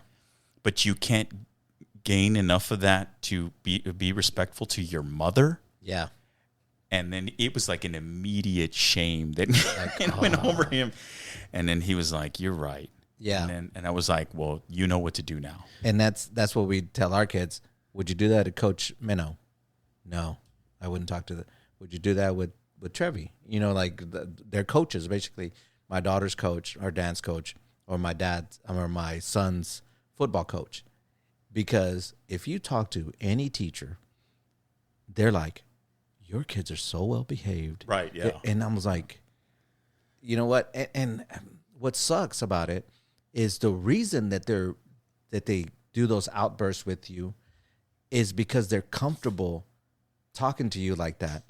But you can't gain enough of that to be respectful to your mother. Yeah. And then it was like an immediate shame that went over him. And then he was like, you're right. Yeah. And I was like, well, you know what to do now. And that's what we tell our kids. Would you do that to Coach Minnow? No, I wouldn't talk to would you do that with Trevi? Like their coaches, basically my daughter's coach, our dance coach, or my dad's, or my son's football coach. Because if you talk to any teacher, they're like, your kids are so well behaved. Right, yeah. And I was like, you know what? And what sucks about it is the reason that they do those outbursts with you is because they're comfortable talking to you like that.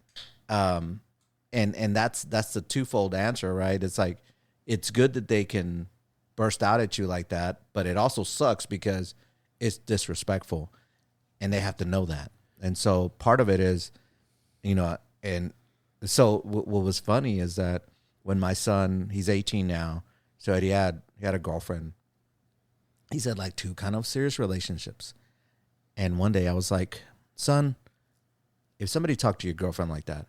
And that's the twofold answer, right? It's like, it's good that they can burst out at you like that, but it also sucks because it's disrespectful and they have to know that. And so part of it is, and so what was funny is that when my son, he's 18 now, so he had a girlfriend. He's had like 2 kind of serious relationships. And one day I was like, son, if somebody talked to your girlfriend like that,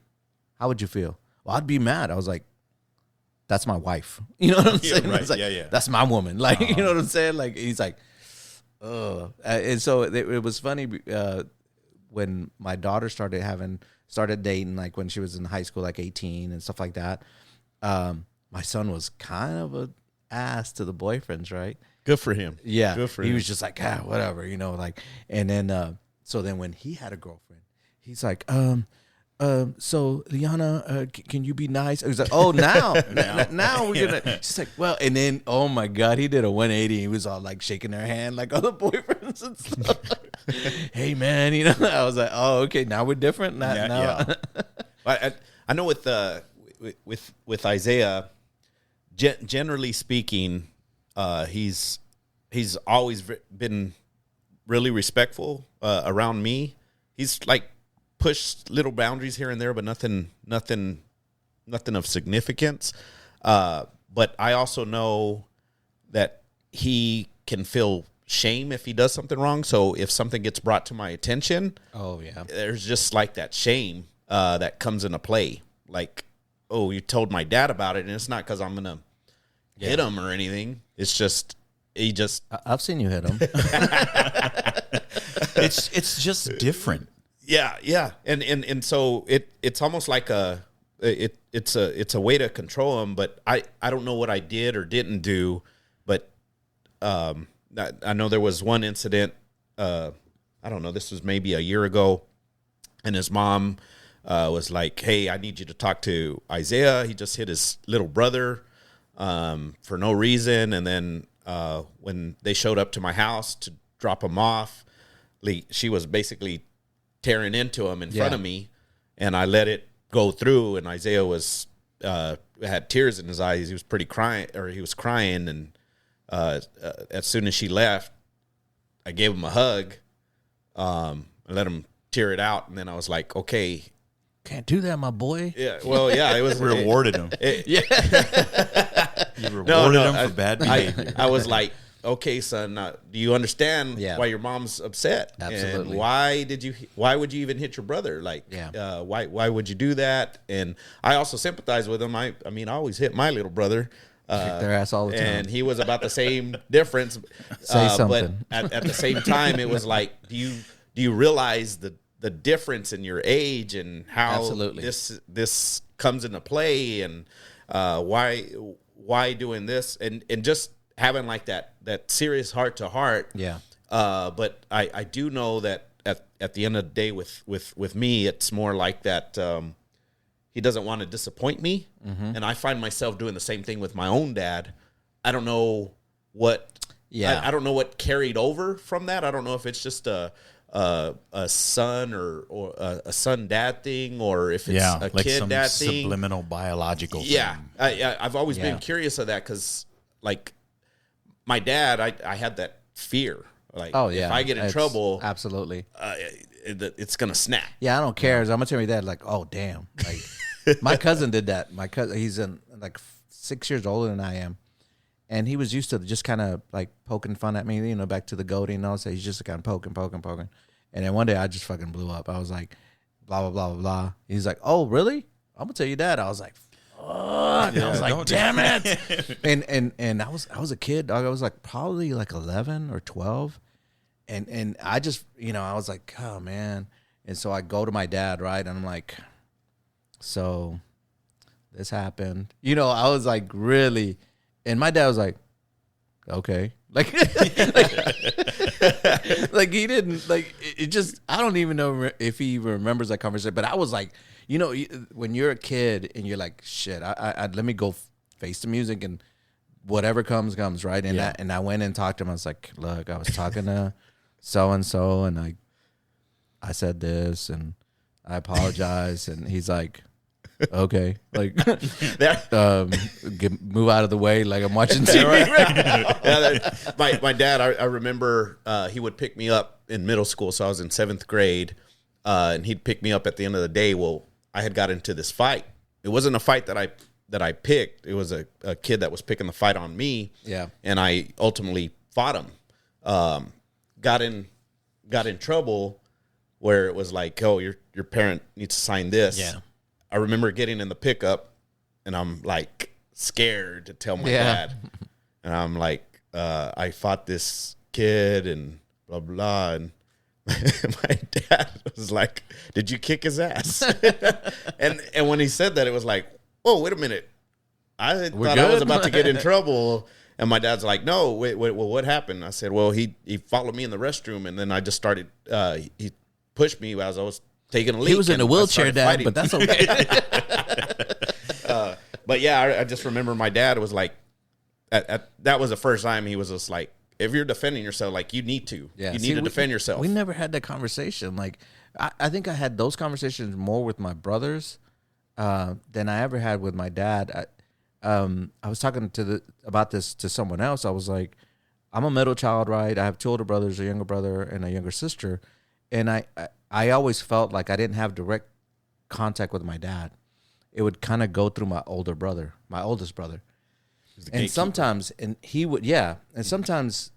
how would you feel? Well, I'd be mad. I was like, that's my wife. You know what I'm saying? Right. It's like, Yeah. that's my woman. Like, you know what I'm saying? Like, he's like, ugh. And so it was funny when my daughter started dating, like when she was in high school, like 18 and stuff like that. My son was kind of a ass to the boyfriends, right? Good for him. Yeah. Good for him. him. He was just like, whatever, like, and then, so then when he had a girlfriend, he's like, so Liana, can you be nice? He was like, oh, now we're gonna. She's like, well, and then, oh my God, he did a 180. He was all like shaking her hand, like other boyfriends and stuff. Hey man, I was like, oh, okay, now we're different. Now. I know with Isaiah, generally speaking, he's always been really respectful around me. He's like pushed little boundaries here and there, but nothing of significance. But I also know that he can feel shame if he does something wrong. So if something gets brought to my attention, there's just like that shame that comes into play. Like, oh, you told my dad about it, and it's not because I'm gonna hit him or anything. It's just I've seen you hit him. It's just different. Yeah. And so it's almost like it's a way to control him, but I don't know what I did or didn't do, but I know there was one incident, I don't know, this was maybe a year ago, and his mom was like, hey, I need you to talk to Isaiah. He just hit his little brother for no reason. And then when they showed up to my house to drop him off, she was basically tearing into him in front of me, and I let it go through, and Isaiah was had tears in his eyes. He was crying, and as soon as she left, I gave him a hug, I let him tear it out, and then I was like, okay, can't do that, my boy. Yeah, well, yeah, it was Rewarded him. You rewarded him for bad I, behavior. I was like, okay, son, do you understand Yeah. why your mom's upset? Absolutely. And why would you even hit your brother? Like, Yeah. why would you do that? And I also sympathize with him. I mean, I always hit my little brother. Kick their ass all the time. And he was about the same difference. Say something. But at the same time, it was like, do you realize the difference in your age and how Absolutely. this comes into play, and why doing this, and just having like that serious heart to heart. Yeah. But I do know that at the end of the day with me, it's more like that. He doesn't want to disappoint me, and I find myself doing the same thing with my own dad. I don't know what. Yeah. I don't know what carried over from that. I don't know if it's just a son or a son dad thing, or if it's a like kid some dad thing. subliminal biological Yeah, thing. I've always been Yeah. curious of that, because like my dad, I had that fear. Like, Oh yeah. if I get in It's- trouble, absolutely. it's gonna snap. Yeah, I don't care. I'm gonna tell you that. Like, oh damn. Like, my cousin did that. My cousin, he's like 6 years older than I am, and he was used to just kind of like poking fun at me. Back to the goatee and all. So he's just kind of poking. And then one day I just fucking blew up. I was like, blah blah blah blah blah. He's like, oh really? I'm gonna tell you that. I was like, fuck. I was like, damn it. and I was a kid, dog. I was like probably like 11 or 12. And I just, I was like, oh man. And so I go to my dad, right? And I'm like, so this happened. I was like, really? And my dad was like, okay. Like, like he didn't, like, it just, I don't even know if he even remembers that conversation. But I was like, when you're a kid and you're like, shit, I let me go face the music, and whatever comes, right? And I went and talked to him. I was like, look, I was talking to so-and-so, and I said this, and I apologize. And he's like, okay, like, move out of the way, like I'm watching TV right now. Yeah, my dad, I remember he would pick me up in middle school, so I was in 7th grade, and he'd pick me up at the end of the day. Well, I had got into this fight. It wasn't a fight that I picked. It was a kid that was picking the fight on me. Yeah. And I ultimately fought him. Got in trouble where it was like, oh, your parent needs to sign this. Yeah. I remember getting in the pickup, and I'm like scared to tell my dad. And I'm like, I fought this kid and blah, blah. And my dad was like, did you kick his ass? and when he said that, it was like, whoa, wait a minute. I thought I was about to get in trouble. And my dad's like, no, wait, well, what happened? I said, well, he followed me in the restroom, and then I just started, he pushed me as I was taking a leak. He was in a wheelchair, Dad, fighting. but that's okay. But yeah, I just remember my dad was like, that was the first time he was just like, if you're defending yourself, like you need to. Yeah, you need to defend yourself. We never had that conversation. Like, I think I had those conversations more with my brothers than I ever had with my dad. I was talking about this to someone else. I was like, I'm a middle child, right? I have 2 older brothers, a younger brother and a younger sister. And I always felt like I didn't have direct contact with my dad. It would kind of go through my oldest brother. And sometimes, and sometimes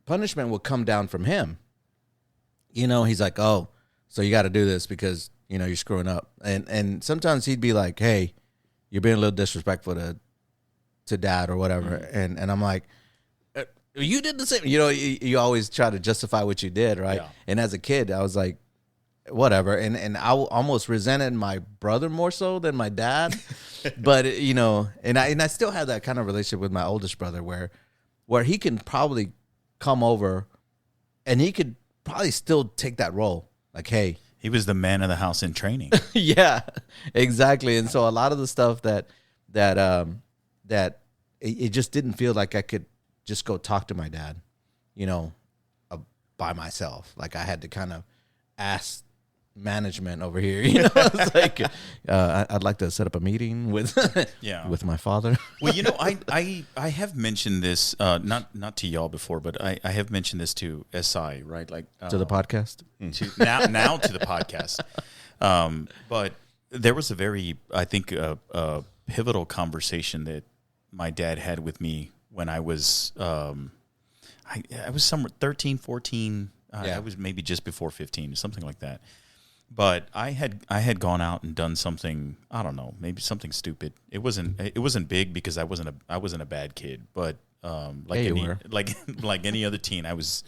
punishment would come down from him. He's like, oh, so you got to do this because, you're screwing up. And sometimes he'd be like, hey, you're being a little disrespectful to dad or whatever. Mm-hmm. And I'm like, you did the same. You always try to justify what you did, right? Yeah. And as a kid, I was like, whatever. And I almost resented my brother more so than my dad. But, and I still have that kind of relationship with my oldest brother where he can probably come over and he could probably still take that role. Like, hey. He was the man of the house in training. Yeah, exactly. And so a lot of the stuff that it just didn't feel like I could just go talk to my dad, by myself. Like I had to kind of ask management over here. It's like I'd like to set up a meeting with with my father. Well, I have mentioned this not to y'all before, but I have mentioned this to SI, right? Like to the podcast. Now to the podcast. But there was a very, I think, pivotal conversation that my dad had with me when I was I was somewhere 13, 14. I was maybe just before 15, something like that. But I had gone out and done something, I don't know, maybe something stupid. It wasn't big because I wasn't a bad kid, but like any other teen, I was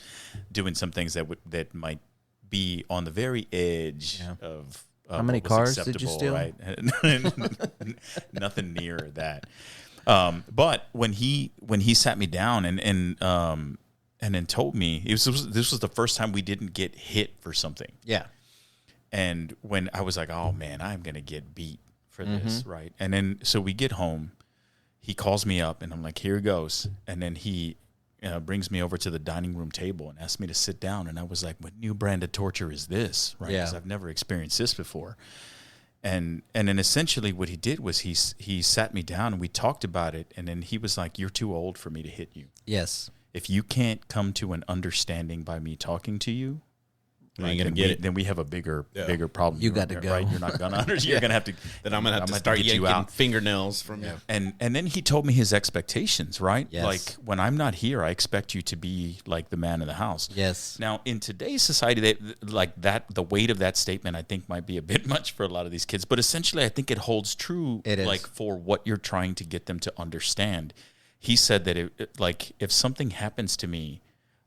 doing some things that might be on the very edge of how many cars did you steal? Right? Nothing near that. But when he sat me down and then told me this was the first time we didn't get hit for something. Yeah. And when I was like, oh man, I'm gonna get beat for this, right? And then so we get home, he calls me up, and I'm like, here it goes. And then he brings me over to the dining room table and asked me to sit down. And I was like, what new brand of torture is this, right? Because I've never experienced this before. And then essentially what he did was he sat me down and we talked about it. And then he was like, you're too old for me to hit you. Yes. If you can't come to an understanding by me talking to you, then we have a bigger problem. You got to go. Right? You're not gonna. You're gonna have to. Then I'm gonna have to start yanking fingernails from you. And then he told me his expectations. Right. Yes. Like when I'm not here, I expect you to be like the man of the house. Yes. Now in today's society, the weight of that statement, I think, might be a bit much for a lot of these kids. But essentially, I think it holds true. It is. Like for what you're trying to get them to understand. He said that if something happens to me,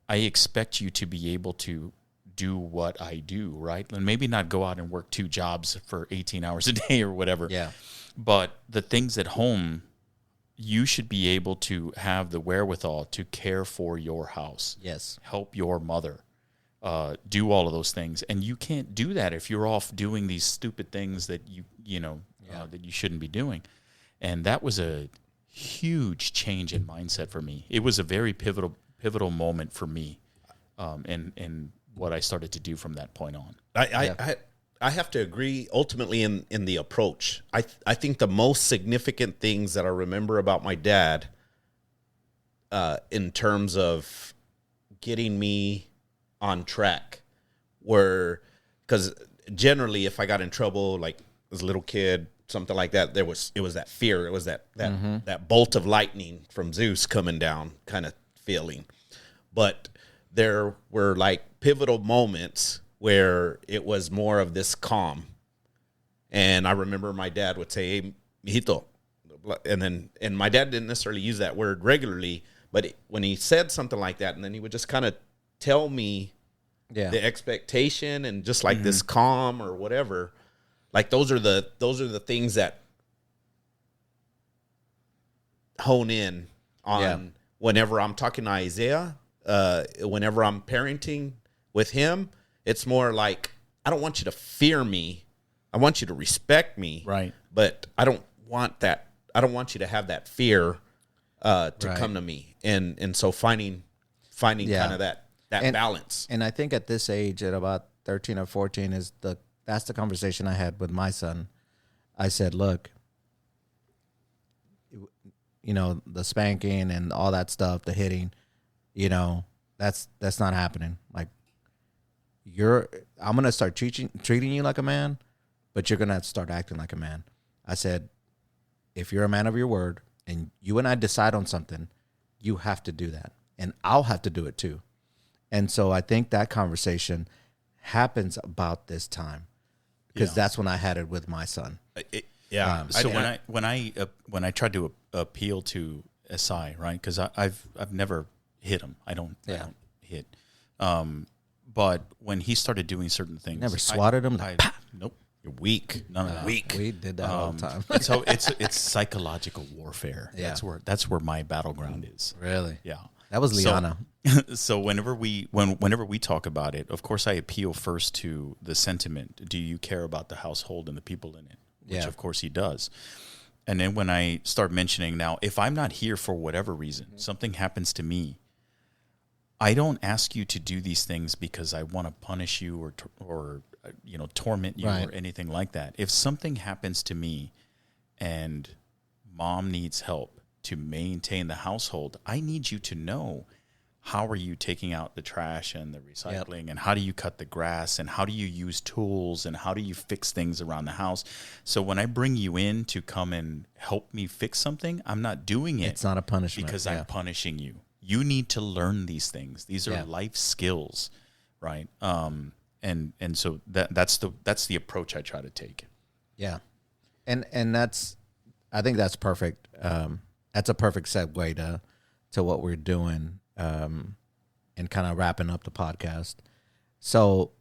I expect you to be able to do what I do, right? And maybe not go out and work 2 jobs for 18 hours a day or whatever. Yeah. But the things at home, you should be able to have the wherewithal to care for your house. Yes. Help your mother. Do all of those things. And you can't do that if you're off doing these stupid things that that you shouldn't be doing. And that was a huge change in mindset for me. It was a very pivotal moment for me. And what I started to do from that point on. I have to agree ultimately in the approach. I think the most significant things that I remember about my dad in terms of getting me on track were, because generally if I got in trouble, like as a little kid, something like that, it was that fear. It was that bolt of lightning from Zeus coming down kind of feeling. But there were like pivotal moments where it was more of this calm. And I remember my dad would say, hey, mijito. And my dad didn't necessarily use that word regularly, but when he said something like that, and then he would just kind of tell me the expectation and just like this calm or whatever, like those are the things that hone in on whenever I'm talking to Isaiah. Whenever I'm parenting with him, it's more like, I don't want you to fear me. I want you to respect me. Right. But I don't want that. I don't want you to have that fear to come to me. And so finding kind of that balance. And I think at this age, at about 13 or 14, that's the conversation I had with my son. I said, look, the spanking and all that stuff, the hitting, that's not happening. Like I'm going to start treating you like a man, but you're going to have to start acting like a man. I said, if you're a man of your word and you and I decide on something, you have to do that. And I'll have to do it too. And so I think that conversation happens about this time because that's when I had it with my son. So when I tried to appeal to SI, right? Because I've never hit him. I don't hit. But when he started doing certain things, never swatted him. Nope. You're weak. None of that. Weak. We did that all the time. So it's psychological warfare. Yeah. That's where my battleground is. Really? Yeah. That was Liana. So whenever we talk about it, of course I appeal first to the sentiment. Do you care about the household and the people in it? Which of course he does. And then when I start mentioning now, if I'm not here for whatever reason, something happens to me, I don't ask you to do these things because I want to punish you or torment you or anything like that. If something happens to me and mom needs help to maintain the household, I need you to know how are you taking out the trash and the recycling, and how do you cut the grass, and how do you use tools, and how do you fix things around the house? So when I bring you in to come and help me fix something, I'm not doing it. It's not a punishment because I'm punishing you. You need to learn these things. These are life skills, right? And so that's the approach I try to take. Yeah, and I think that's perfect. That's a perfect segue to what we're doing, and kind of wrapping up the podcast. So,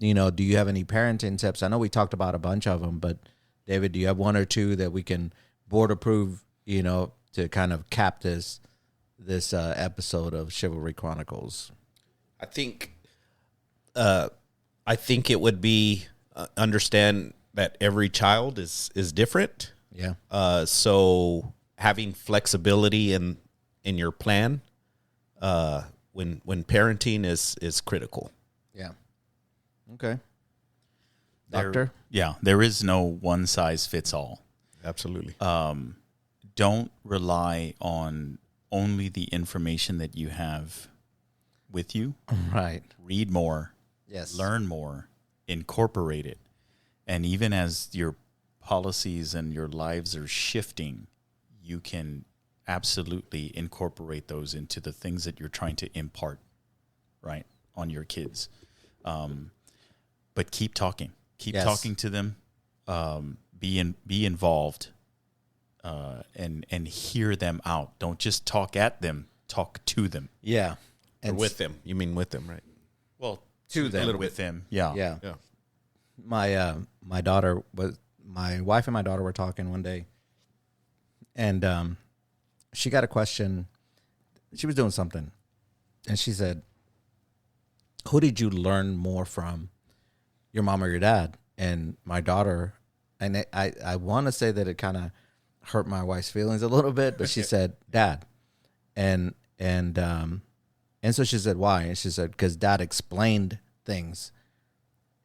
do you have any parenting tips? I know we talked about a bunch of them, but David, do you have one or two that we can board approve, to kind of cap this episode of Chivalry Chronicles? I think it would be understand that every child is different. Yeah. So having flexibility in your plan when parenting is critical. Yeah. Okay. Doctor? There is no one size fits all. Absolutely. Don't rely on only the information that you have with you. Right. Read more. Yes. Learn more. Incorporate it. And even as your policies and your lives are shifting, you can absolutely incorporate those into the things that you're trying to impart, right, on your kids. But keep talking. Keep talking to them. Be involved. And hear them out. Don't just talk at them. Talk to them. Yeah. And with them. You mean with them, right? Well, to them. A little with them. Yeah. Yeah. My wife and my daughter were talking one day, and she got a question. She was doing something, and she said, "Who did you learn more from, your mom or your dad?" And my daughter, and I want to say that it kind of hurt my wife's feelings a little bit, but she said, "Dad," and so she said, "Why?" And she said, "Because Dad explained things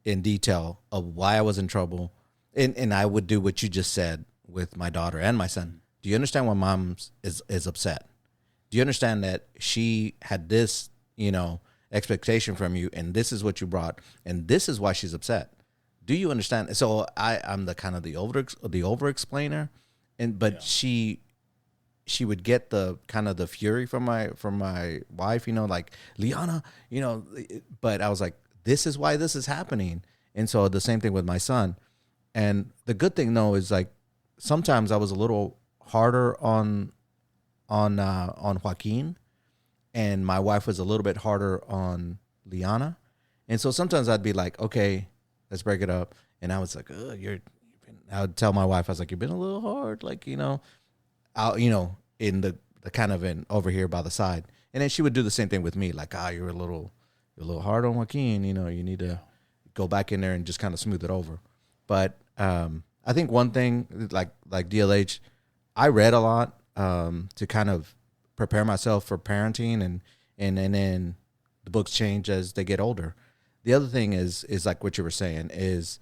in detail of why I was in trouble." And I would do what you just said with my daughter and my son. Do you understand why mom is upset? Do you understand that she had this, expectation from you, and this is what you brought, and this is why she's upset? Do you understand? So I'm the kind of the over explainer, but she would get the kind of the fury from my wife, like, Liana, but I was like, this is why this is happening. And so the same thing with my son. And the good thing though is, like, sometimes I was a little harder on Joaquin, and my wife was a little bit harder on Liana. And so sometimes I'd be like, okay, let's break it up. And I was like, I would tell my wife, I was like, you've been a little hard, like, in the kind of over here by the side. And then she would do the same thing with me, like, you're a little hard on Joaquin, you need to go back in there and just kind of smooth it over. But I think one thing, like DLH, I read a lot to kind of prepare myself for parenting, and then the books change as they get older. The other thing is like what you were saying, is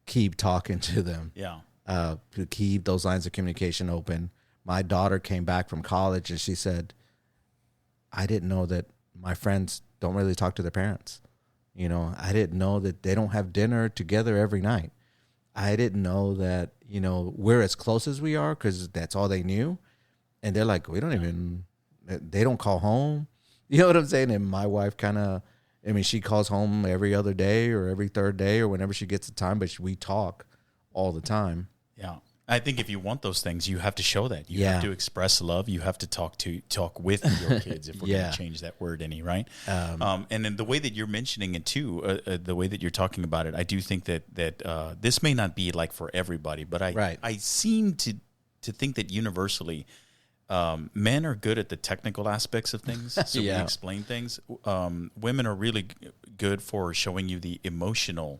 keep talking to them. Yeah. To keep those lines of communication open. My daughter came back from college and she said, I didn't know that my friends don't really talk to their parents. I didn't know that they don't have dinner together every night. I didn't know that, we're as close as we are because that's all they knew. And they're like, they don't call home. You know what I'm saying? And my wife she calls home every other day or every third day or whenever she gets the time, but we talk all the time. Yeah. I think if you want those things, you have to show that. You have to express love. You have to talk with your kids, if we're going to change that word any, right? And then the way that you're mentioning it too, the way that you're talking about it, I do think that this may not be like for everybody, but I seem to think that universally, men are good at the technical aspects of things. So we explain things. Women are really good for showing you the emotional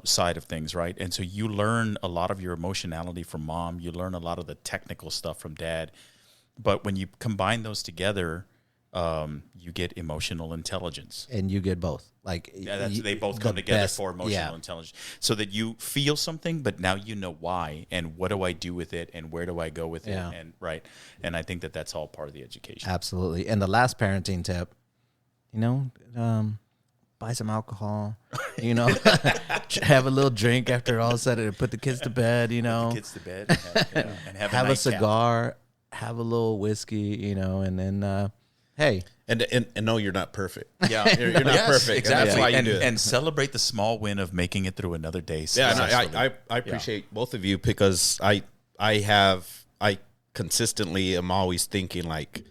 side of things, right? And so you learn a lot of your emotionality from mom. You learn a lot of the technical stuff from dad. But when you combine those together, you get emotional intelligence. And you get both. Like They both come together best, for emotional intelligence, so that you feel something, but now you know why and what do I do with it and where do I go with it, and right. And I think that that's all part of the education. Absolutely. And the last parenting tip, buy some alcohol, have a little drink after all said and put the kids to bed, Put the kids to bed and have a cigar, have a little whiskey, and then hey. And no, you're not perfect. Yeah, you're not perfect. Exactly. And that's why you do it. And celebrate the small win of making it through another day. Yeah, and I appreciate both of you, because I consistently am always thinking, like,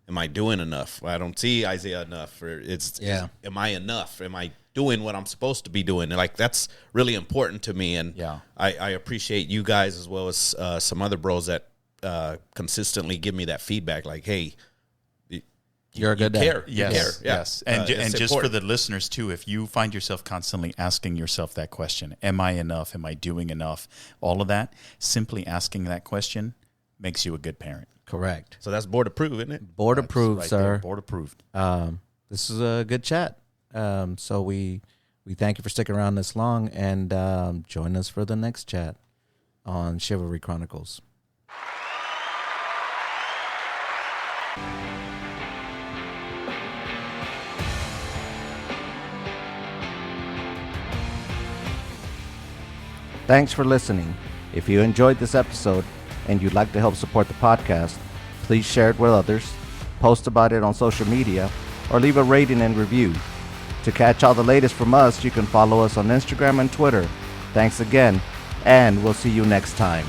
am I doing enough? I don't see Isaiah enough. Or am I enough? Am I doing what I'm supposed to be doing? And like, that's really important to me. And I appreciate you guys, as well as some other bros that consistently give me that feedback. Like, hey, you're a good dad. Care. Yes, you care. Yeah. Yes. And just important. for the listeners too, if you find yourself constantly asking yourself that question, am I enough? Am I doing enough? All of that, simply asking that question makes you a good parent. Correct. So that's board approved, isn't it? Board approved, right sir. There, board approved. This is a good chat. So we thank you for sticking around this long, and join us for the next chat on Chivalry Chronicles. Thanks for listening. If you enjoyed this episode and you'd like to help support the podcast, please share it with others, post about it on social media, or leave a rating and review. To catch all the latest from us, you can follow us on Instagram and Twitter. Thanks again, and we'll see you next time.